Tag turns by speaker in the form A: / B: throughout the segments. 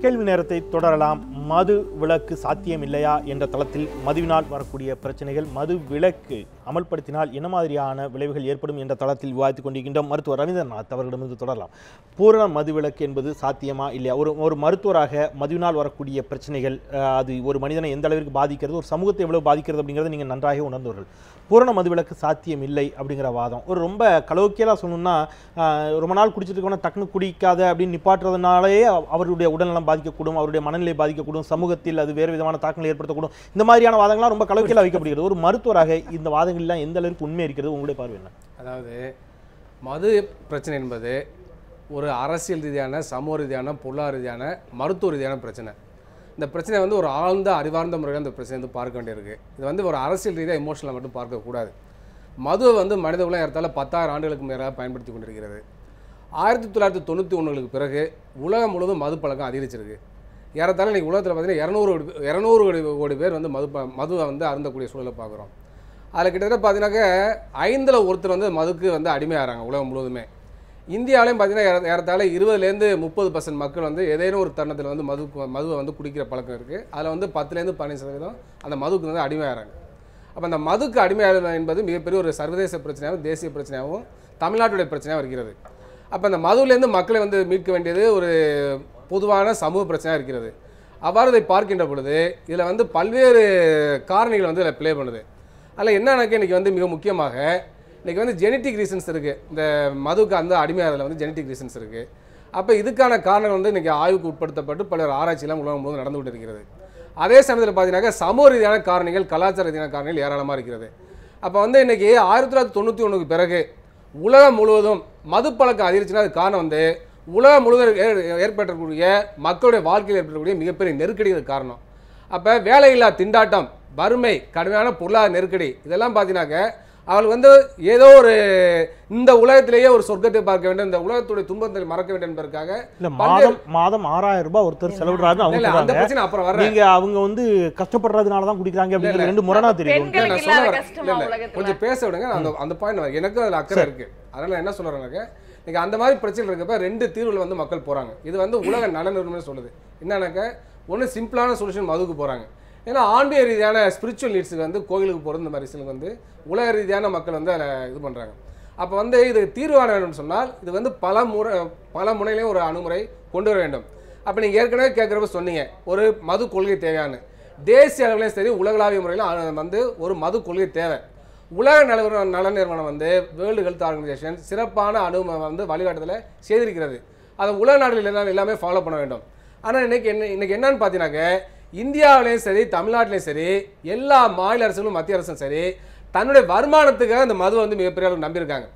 A: கேள்வி நேரத்தை தொடரலாம். மது விலக்கு சாத்தியம் இல்லையா என்ற தளத்தில் மதுவினால் வரக்கூடிய பிரச்சனைகள், மது விலக்கு அமல்படுத்தினால் என்ன மாதிரியான விளைவுகள் ஏற்படும் என்ற தளத்தில் விவாதித்துக் கொண்டிருக்கின்றோம். மருத்துவர் ரவீந்திரநாத் அவர்களிடமிருந்து தொடரலாம். பூரண மது விலக்கு என்பது சாத்தியமா இல்லையா? ஒரு மருத்துவராக மதுவினால் வரக்கூடிய பிரச்சனைகள் அது ஒரு மனிதனை எந்த அளவிற்கு பாதிக்கிறது, ஒரு சமூகத்தை எவ்வளவு பாதிக்கிறது அப்படிங்கிறத நீங்கள் நன்றாக உணர்ந்தவர்கள். பூரண மதுவிலக்கு சாத்தியம் இல்லை அப்படிங்கிற வாதம் ஒரு ரொம்ப கலோக்கியலாக சொல்லணும்னா, ரொம்ப நாள் குடிச்சிட்டு இருக்கவன டக்குனு குடிக்காத அப்படின்னு நிப்பாட்டுறதுனாலே அவருடைய உடல்நலம் பாதிக்கக்கூடும், அவருடைய மனநிலை பாதிக்கக்கூடும், சமூகத்தில் அது வேறு விதமான தாக்கங்களை ஏற்படுத்தக்கூடும். இந்த மாதிரியான வாதங்கள்லாம் ரொம்ப கலோக்கியலாக வைக்கப்படுகிறது. ஒரு மருத்துவராக இந்த வாதங்கள்லாம் எந்த அளவுக்கு உண்மை இருக்கிறது உங்களுடைய பார்வை என்ன?
B: அதாவது மது பிரச்சனை என்பது ஒரு அரசியல் ரீதியான, சமூக ரீதியான, பொருளாதார ரீதியான, மருத்துவ ரீதியான பிரச்சனை. இந்த பிரச்சனை வந்து ஒரு ஆழ்ந்த அறிவார்ந்த முறையில் இந்த பிரச்சனை வந்து பார்க்க வேண்டியிருக்கு. இது வந்து ஒரு அரசியல் ரீதியாக எமோஷனலாக மட்டும் பார்க்கக்கூடாது. மதுவை வந்து மனித குலம் ஏறத்தாழ 10,000 ஆண்டுகளுக்கு மேலாக பயன்படுத்தி கொண்டிருக்கிறது. 1991க்கு பிறகு உலகம் முழுவதும் மது பழக்கம் அதிகரிச்சிருக்கு. ஏறத்தாழ இன்றைக்கி உலகத்தில் பார்த்தீங்கன்னா 200 கோடி பேர் வந்து மதுவை வந்து அருந்தக்கூடிய சூழலை பார்க்குறோம். அதில் கிட்டத்தட்ட பார்த்தீங்கன்னாக்க 5ல் ஒருத்தர் வந்து மதுக்கு வந்து அடிமையாகிறாங்க உலகம் முழுவதுமே. இந்தியாவிலையும் பார்த்தீங்கன்னா ஏறத்தாழ 20லேருந்து 30% மக்கள் வந்து ஏதேனும் ஒரு தருணத்தில் வந்து மதுவை வந்து குடிக்கிற பழக்கம் இருக்குது. அதில் வந்து 10லேருந்து 15% அந்த மதுக்கு வந்து அடிமையாகிறாங்க. அப்போ அந்த மதுக்கு அடிமையாக என்பது மிகப்பெரிய ஒரு சர்வதேச பிரச்சனையாகவும் தேசிய பிரச்சனையாகவும் தமிழ்நாட்டுடைய பிரச்சனையாக இருக்கிறது. அப்போ அந்த மதுவிலேருந்து மக்களை வந்து மீட்க வேண்டியது ஒரு பொதுவான சமூக பிரச்சனையாக இருக்கிறது. அவ்வாறு இதை பார்க்கின்ற பொழுது இதில் வந்து பல்வேறு காரணிகள் வந்து இதில் ப்ளே பண்ணுது. அதில் என்னன்னாக்க இன்றைக்கி வந்து மிக முக்கியமாக இன்றைக்கி வந்து ஜெனட்டிக் ரீசன்ஸ் இருக்குது. இந்த மதுவுக்கு அந்த அடிமையாகிறதுல வந்து ஜெனட்டிக் ரீசன்ஸ் இருக்குது. அப்போ இதுக்கான காரணங்கள் வந்து இன்றைக்கி ஆய்வுக்கு உட்படுத்தப்பட்டு பல்வேறு ஆராய்ச்சியெல்லாம் உலகம் முழுவதும் நடந்து கொண்டு இருக்கிறது. அதே சமயத்தில் பார்த்தீங்கன்னாக்கா சமூக ரீதியான காரணிகள், கலாச்சார ரீதியான காரணிகள் ஏராளமாக இருக்கிறது. அப்போ வந்து இன்றைக்கி 1991க்கு பிறகு உலகம் முழுவதும் மது பழக்கம் அதிகரிச்சுன்னா அது காரணம் வந்து உலகம் முழுவதும் ஏற்பட்டக்கூடிய மக்களுடைய வாழ்க்கையில் ஏற்படக்கூடிய மிகப்பெரிய நெருக்கடிகள் காரணம். அப்போ வேலையில்லா திண்டாட்டம், வறுமை, கடுமையான பொருளாதார நெருக்கடி, இதெல்லாம் பார்த்தீங்கன்னாக்க அவள் வந்து ஏதோ ஒரு இந்த உலகத்திலேயே ஒரு சொர்க்கத்தை பார்க்க வேண்டும், இந்த உலகத்துடைய துன்பத்தை மறக்க வேண்டும் என்பதற்காக
A: மாதம் 6000 ரூபாய் ஒருத்தர் செலவிடுறாரு.
B: அந்த பிரச்சனை அப்புறம் வர
A: அவங்க வந்து கஷ்டப்படுறதுனால தான் குடிக்கிறாங்க அப்படிங்கிற ரெண்டு முரணா தெரியும்.
B: கொஞ்சம் பேச விடுங்க. அந்த பாயிண்ட் எனக்கு அதில் அக்கறை இருக்கு. அதனால என்ன சொல்றாங்க, இன்னைக்கு அந்த மாதிரி பிரச்சனை இருக்கப்ப 2 தீர்வுகள் வந்து மக்கள் போறாங்க. இது வந்து உலக நல நிறுவனம் சொல்லுது. என்னன்னாக்க ஒன்று சிம்பிளான சொல்யூஷன் மதுவுக்கு போறாங்க. ஏன்னா ஆன்மீக ரீதியான ஸ்பிரிச்சுவல் நீட்ஸுக்கு வந்து கோயிலுக்கு போகிறது இந்த மாதிரி விஷயங்களுக்கு வந்து உலக ரீதியான மக்கள் வந்து அதில் இது பண்ணுறாங்க. அப்போ வந்து இது தீர்வான வேண்டும் சொன்னால் இது வந்து பல முனையிலையும் ஒரு அணுகுமுறை கொண்டு வர வேண்டும். அப்போ நீங்கள் ஏற்கனவே கேட்குறப்ப சொன்னீங்க ஒரு மது கொள்கை தேவையான, தேசிய அளவிலையும் சரி உலகளாவிய முறையில் வந்து ஒரு மது கொள்கை தேவை. உலக நல நிறுவனம் வந்து வேர்ல்டு ஹெல்த் ஆர்கனைசேஷன் சிறப்பான அணுகுமுறை வந்து வழிகாட்டுதலை செய்திருக்கிறது. அதை உலக நாடுகள் எல்லாமே ஃபாலோ பண்ண வேண்டும். ஆனால் இன்னைக்கு என்னன்னு பார்த்தீங்கன்னாக்க இந்தியாவிலையும் சரி தமிழ்நாட்டிலையும் சரி எல்லா மாநில அரசுகளும் மத்திய அரசும் சரி தன்னுடைய வருமானத்துக்காக இந்த மதுவை வந்து மிகப்பெரிய அளவு நம்பியிருக்காங்க.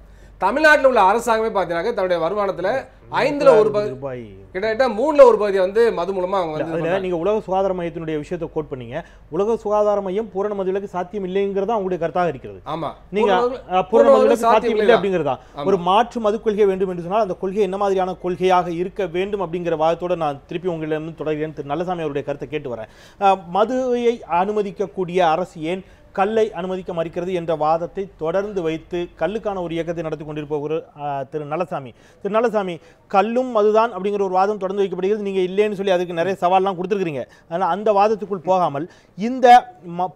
B: தமிழ்நாட்டில் உள்ள அரசாங்கமே பார்த்தீங்கன்னா தன்னுடைய வருமானத்தில் 5ல் ஒரு பகுதி கிட்டத்தட்ட 3ல் ஒரு பகுதியை வந்து மது மூலமாக அவங்க வந்து
A: நீங்கள் உலக சுகாதார மையத்தினுடைய விஷயத்தை கோட் பண்ணீங்க. உலக சுகாதார மையம் பூரண மதுவிலக்கு சாத்தியம் இல்லைங்கிறதா உங்களுடைய கருத்தாக இருக்கிறது.
B: ஆமா,
A: நீங்க பூரண மதுவிலக்கு சாத்தியம் இல்லை அப்படிங்கிறதா. ஒரு மாற்று மது கொள்கை வேண்டும் என்று சொன்னால் அந்த கொள்கை என்ன மாதிரியான கொள்கையாக இருக்க வேண்டும் அப்படிங்கிற வாதத்தோட நான் திருப்பி உங்களிடம் தொடர்கிறேன். திரு நல்லசாமி அவருடைய கருத்தை கேட்டு வரேன். மதுவை அனுமதிக்கக்கூடிய அரசு ஏன் கல்லை அனுமதிக்க மறுக்கிறது என்ற வாதத்தை தொடர்ந்து வைத்து கல்லுக்கான ஒரு இயக்கத்தை நடத்தி கொண்டிருப்பவர் திரு நல்லசாமி, கல்லும் மதுதான் அப்படிங்கிற ஒரு வாதம் தொடர்ந்து வைக்கப்படுகிறது. நீங்கள் இல்லைன்னு சொல்லி அதுக்கு நிறைய சவால்லாம் கொடுத்துருக்கிறீங்க. அதனால் அந்த வாதத்துக்குள் போகாமல் இந்த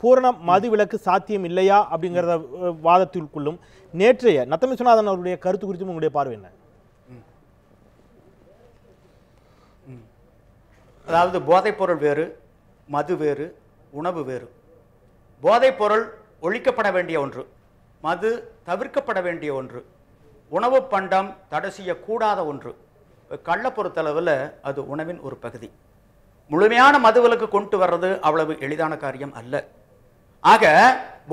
A: பூரண மது விலக்கு சாத்தியம் இல்லையா அப்படிங்கிற வாதத்திற்குள்ளும் நேற்றைய நத்தம் விஸ்வநாதன் அவருடைய கருத்து குறித்தும் உங்களுடைய பார்வை என்ன?
C: அதாவது போதைப்பொருள் வேறு, மது வேறு, உணவு வேறு. போதைப்பொருள் ஒழிக்கப்பட வேண்டிய ஒன்று, மது தவிர்க்கப்பட வேண்டிய ஒன்று, உணவு பண்டம் தடை செய்யக்கூடாத ஒன்று. கள்ள பொறுத்தளவில் அது உணவின் ஒரு பகுதி. முழுமையான மதுவிலக்கு கொண்டு வர்றது அவ்வளவு எளிதான காரியம் அல்ல. ஆக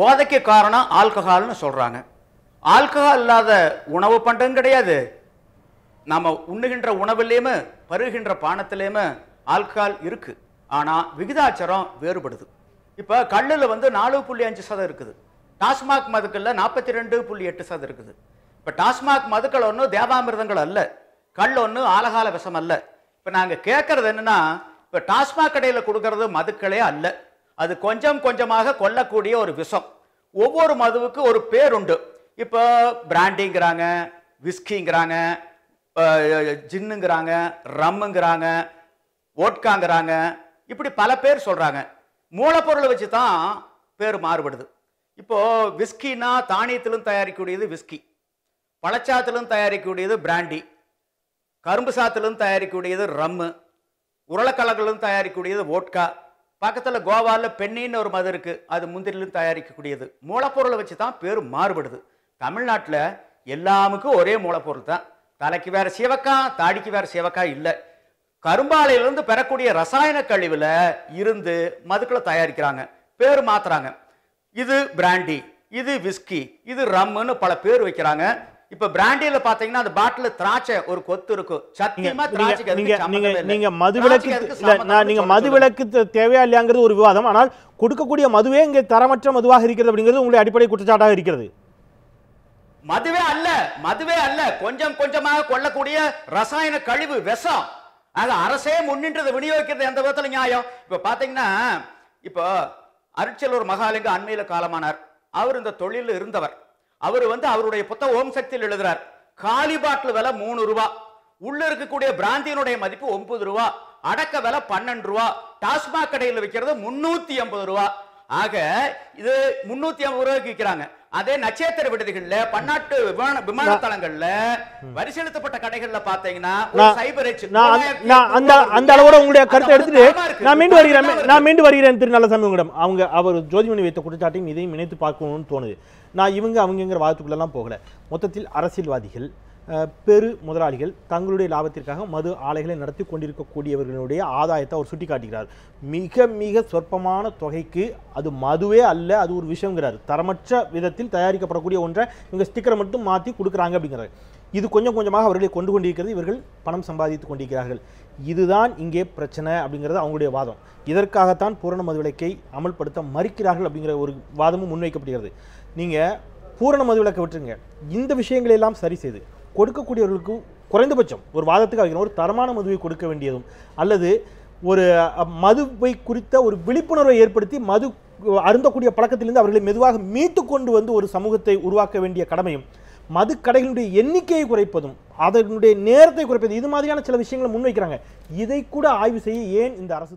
C: போதைக்கு காரணம் ஆல்கஹால்னு சொல்றாங்க. ஆல்கஹால் இல்லாத உணவு பண்டம் கிடையாது. நாம உண்ணுகின்ற உணவுலேயுமே பருகின்ற பானத்திலேயுமே ஆல்கஹால் இருக்கு. ஆனா விகிதாச்சாரம் வேறுபடுது. இப்போ கல்லில் வந்து 4.5% இருக்குது, டாஸ்மாக் மதுக்களில் 42.8% இருக்குது. இப்போ டாஸ்மாக் மதுக்கள் ஒன்றும் தேவாமிர்தங்கள் அல்ல, கல் ஒன்று ஆலகால விஷம் அல்ல. இப்போ நாங்கள் கேட்கறது என்னன்னா, இப்போ டாஸ்மாக் கடையில் கொடுக்கறது மதுக்களே அல்ல, அது கொஞ்சம் கொஞ்சமாக கொல்லக்கூடிய ஒரு விஷம். ஒவ்வொரு மதுவுக்கு ஒரு பேர் உண்டு. இப்போ பிராண்டிங்கிறாங்க, விஸ்கிங்கிறாங்க, ஜின்னுங்கிறாங்க, ரம்முங்கிறாங்க, ஓட்காங்கிறாங்க, இப்படி பல பேர் சொல்றாங்க. மூலப்பொருளை வச்சு தான் பேர் மாறுபடுது. இப்போ விஸ்கினா தானியத்திலும் தயாரிக்கக்கூடியது விஸ்கி, பழச்சாத்திலும் தயாரிக்கக்கூடியது பிராண்டி, கரும்பு சாத்திலும் தயாரிக்கக்கூடியது ரம்மு, உருளைக்கிழங்கிலும் தயாரிக்கக்கூடியது வோட்கா, பக்கத்தில் கோவாவில் பெண்ணின்னு ஒரு மது இருக்கு, அது முந்திரிலும் தயாரிக்கக்கூடியது. மூலப்பொருளை வச்சு தான் பேர் மாறுபடுது. தமிழ்நாட்டில் எல்லாமுக்கும் ஒரே மூலப்பொருள் தான். தலைக்கு வேற சிவக்காய், தாடிக்கு வேற சிவக்காய் இல்லை. கரும்பாலையிலிருந்து பெறக்கூடிய ரசாயன கழிவுல இருந்து மதுக்களை தயாரிக்கிறாங்க, பேர் மாத்துறாங்க. இது பிராண்டி, இது விஸ்கி, இது ரம்முன்னு பல பேர் வைக்கிறாங்க. இப்ப பிராண்டியில பாத்தீங்கன்னா அந்த பாட்டில் திராட்சை ஒரு கொத்து இருக்கும். சத்தியமா திராட்சைக்கு
A: நீங்க மதுவிலக்கு தேவையா இல்லையாங்கிறது ஒரு விவாதம். ஆனால் கொடுக்கக்கூடிய மதுவே இங்கே தரமற்ற மதுவாக இருக்கிறது அப்படிங்கிறது உங்களுடைய அடிப்படை குற்றச்சாட்டாக இருக்கிறது.
C: மதுவே அல்ல, மதுவே அல்ல, கொஞ்சம் கொஞ்சமாக கொள்ளக்கூடிய ரசாயன கழிவு, விஷம். அது அரசே முன்னின்றதை விநியோகிக்கிறது எந்த விதத்துல நியாயம்? இப்ப பாத்தீங்கன்னா, இப்போ அருட்செல்வர் மகாலிங்க அண்மையில காலமானார். அவர் இந்த தொழில் இருந்தவர். அவர் அவருடைய புத்தக ஓம் சக்தியில் எழுதுறார், காலி பாட்டில் விலை 3 ரூபா, உள்ள இருக்கக்கூடிய பிராந்தியினுடைய மதிப்பு 9 ரூபா, அடக்க விலை 12 ரூபா, டாஸ்மாக் கடையில் விற்கிறது 380 ரூபா. ஆக இது 350 ரூபாய்க்கு விற்கிறாங்க. அதே நட்சத்திர விடுதிகள்ல, பன்னாட்டு விமான தளங்கள்ல, வரி செலுத்தப்பட்ட கடைகள்ல பாத்தீங்கன்னா
A: அந்த அளவோட உங்களுடைய கருத்தை எடுத்துட்டு நான் மீண்டு வருகிறேன் திரு நல்லசாமி உங்களிடம். அவர் ஜோதிமணி வைத்த குற்றச்சாட்டையும் இதையும் இணைத்து பார்க்கணும்னு தோணுது. நான் அவங்கிற வாதத்துக்குள்ளெல்லாம் போகல. மொத்தத்தில் அரசியல்வாதிகள், பெரு முதலாளிகள் தங்களுடைய லாபத்திற்காக மது ஆலைகளை நடத்தி கொண்டிருக்கக்கூடியவர்களுடைய ஆதாயத்தை அவர் சுட்டி காட்டுகிறார். மிக மிக சொற்பமான தொகைக்கு அது மதுவே அல்ல, அது ஒரு விஷயங்கிறார். தரமற்ற விதத்தில் தயாரிக்கப்படக்கூடிய ஒன்றை இவங்க ஸ்டிக்கரை மட்டும் மாற்றி கொடுக்குறாங்க அப்படிங்கிறார். இது கொஞ்சம் கொஞ்சமாக அவர்களை கொண்டு கொண்டிருக்கிறது, இவர்கள் பணம் சம்பாதித்து கொண்டிருக்கிறார்கள். இதுதான் இங்கே பிரச்சனை அப்படிங்கிறது அவங்களுடைய வாதம். இதற்காகத்தான் பூரண மது விலக்கை அமல்படுத்த மறுக்கிறார்கள் அப்படிங்கிற ஒரு வாதமும் முன்வைக்கப்படுகிறது. நீங்கள் பூரண மது விலக்கை விட்டுருங்க, இந்த விஷயங்களை எல்லாம் சரி செய்து கொடுக்கக்கூடியவர்களுக்கு குறைந்தபட்சம் ஒரு வாதத்துக்கு ஒரு தரமான மதுவை கொடுக்க வேண்டியதும், அல்லது ஒரு மதுவை குறித்த ஒரு விழிப்புணர்வை ஏற்படுத்தி மது அருந்தக்கூடிய பழக்கத்திலிருந்து அவர்களை மெதுவாக மீட்டு கொண்டு ஒரு சமூகத்தை உருவாக்க வேண்டிய கடமையும், மது கடைகளுடைய எண்ணிக்கையை குறைப்பதும், அதனுடைய நேரத்தை குறைப்பதும், இது மாதிரியான சில விஷயங்களை முன்வைக்கிறாங்க. இதை கூட ஆய்வு செய்ய ஏன் இந்த அரசு